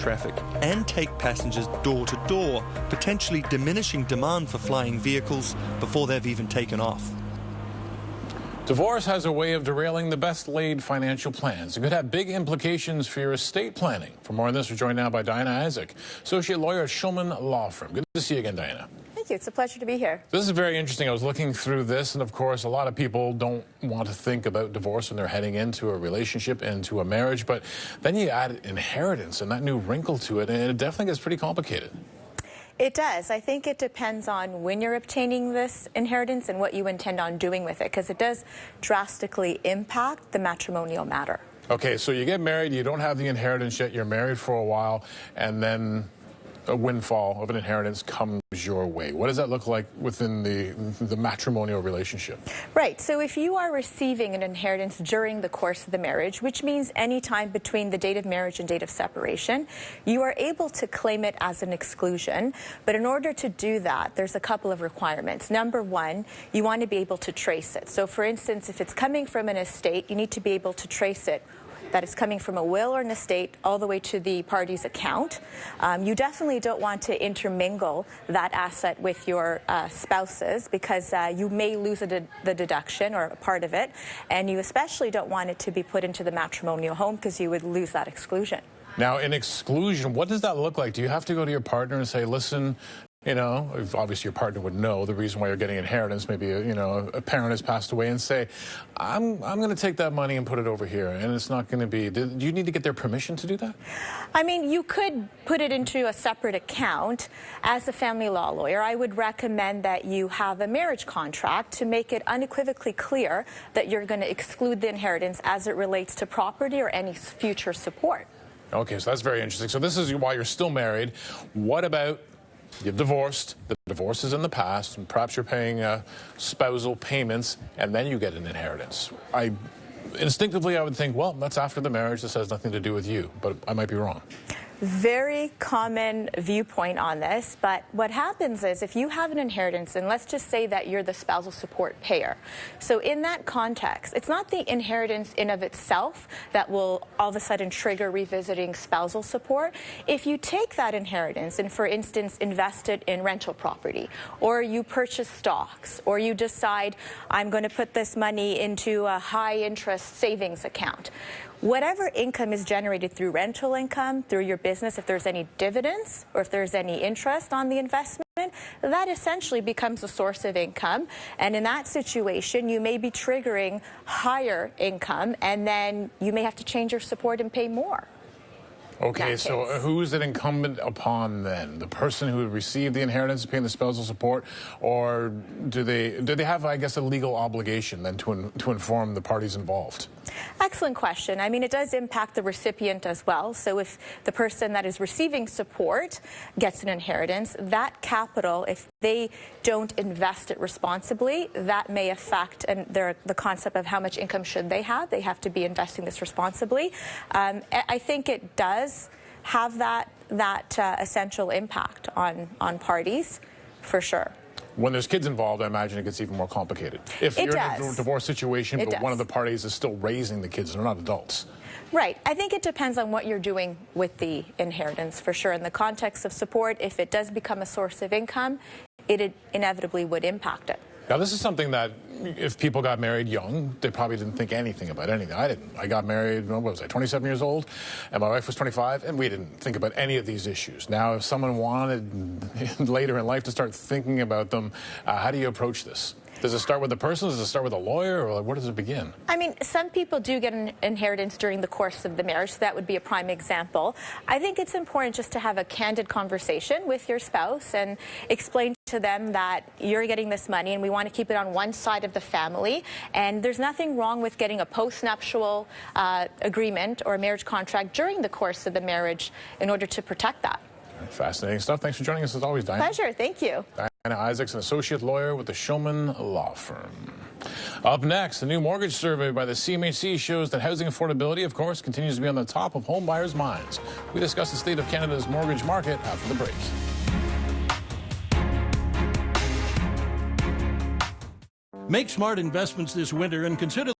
traffic and take passengers door to door, potentially diminishing demand for flying vehicles before they've even taken off. Divorce has a way of derailing the best-laid financial plans. It could have big implications for your estate planning. For more on this, we're joined now by Diana Isaac, associate lawyer at Shulman Law Firm. Good to see you again, Diana. Thank you. It's a pleasure to be here. This is very interesting. I was looking through this, and of course, a lot of people don't want to think about divorce when they're heading into a relationship, into a marriage, but then you add inheritance and that new wrinkle to it, and it definitely gets pretty complicated. It does. I think it depends on when you're obtaining this inheritance and what you intend on doing with it, because it does drastically impact the matrimonial matter. Okay, so you get married, you don't have the inheritance yet, you're married for a while, and then a windfall of an inheritance comes your way. What does that look like within the matrimonial relationship? Right. So if you are receiving an inheritance during the course of the marriage, which means any time between the date of marriage and date of separation, you are able to claim it as an exclusion. But in order to do that, there's a couple of requirements. Number one, you want to be able to trace it. So for instance, if it's coming from an estate, you need to be able to trace it, that it's coming from a will or an estate all the way to the party's account. You definitely don't want to intermingle that asset with your spouses, because you may lose the deduction or a part of it, and you especially don't want it to be put into the matrimonial home, because you would lose that exclusion. Now, in exclusion, what does that look like? Do you have to go to your partner and say, listen, you know, obviously your partner would know the reason why you're getting inheritance. Maybe, a parent has passed away, and say, I'm going to take that money and put it over here, and it's not going to be. Do you need to get their permission to do that? I mean, you could put it into a separate account. As a family law lawyer, I would recommend that you have a marriage contract to make it unequivocally clear that you're going to exclude the inheritance as it relates to property or any future support. Okay, so that's very interesting. So this is why you're still married. What about you've divorced, the divorce is in the past, and perhaps you're paying spousal payments, and then you get an inheritance? Instinctively, I would think, well, that's after the marriage. This has nothing to do with you, but I might be wrong. Very common viewpoint on this, but what happens is if you have an inheritance, and let's just say that you're the spousal support payer. So in that context, it's not the inheritance in of itself that will all of a sudden trigger revisiting spousal support. If you take that inheritance and, for instance, invest it in rental property, or you purchase stocks, or you decide, I'm going to put this money into a high-interest savings account, whatever income is generated through rental income, through your business, if there's any dividends or if there's any interest on the investment, that essentially becomes a source of income. And in that situation, you may be triggering higher income, and then you may have to change your support and pay more. Okay, so who is it incumbent upon then? The person who received the inheritance paying the spousal support, or do they have, I guess, a legal obligation then to inform the parties involved? Excellent question. I mean, it does impact the recipient as well. So if the person that is receiving support gets an inheritance, that capital, if they don't invest it responsibly, that may affect the concept of how much income should they have. They have to be investing this responsibly. I think it does have that essential impact on parties, for sure. When there's kids involved, I imagine it gets even more complicated. If you're in a divorce situation, but one of the parties is still raising the kids, they're not adults. Right. I think it depends on what you're doing with the inheritance, for sure. In the context of support, if it does become a source of income, it inevitably would impact it. Now, this is something that if people got married young, they probably didn't think anything about anything. I didn't. I got married, what was I, 27 years old, and my wife was 25, and we didn't think about any of these issues. Now, if someone wanted later in life to start thinking about them, how do you approach this? Does it start with the person? Does it start with a lawyer? Or where does it begin? I mean, some people do get an inheritance during the course of the marriage, so that would be a prime example. I think it's important just to have a candid conversation with your spouse and explain to them that you're getting this money and we want to keep it on one side of the family. And there's nothing wrong with getting a postnuptial agreement or a marriage contract during the course of the marriage in order to protect that. Fascinating stuff. Thanks for joining us as always, Diana. Pleasure. Thank you. Diana Isaac's an associate lawyer with the Shulman Law Firm. Up next, the new mortgage survey by the CMHC shows that housing affordability, of course, continues to be on the top of home buyers' minds. We discuss the state of Canada's mortgage market after the break. Make smart investments this winter and consider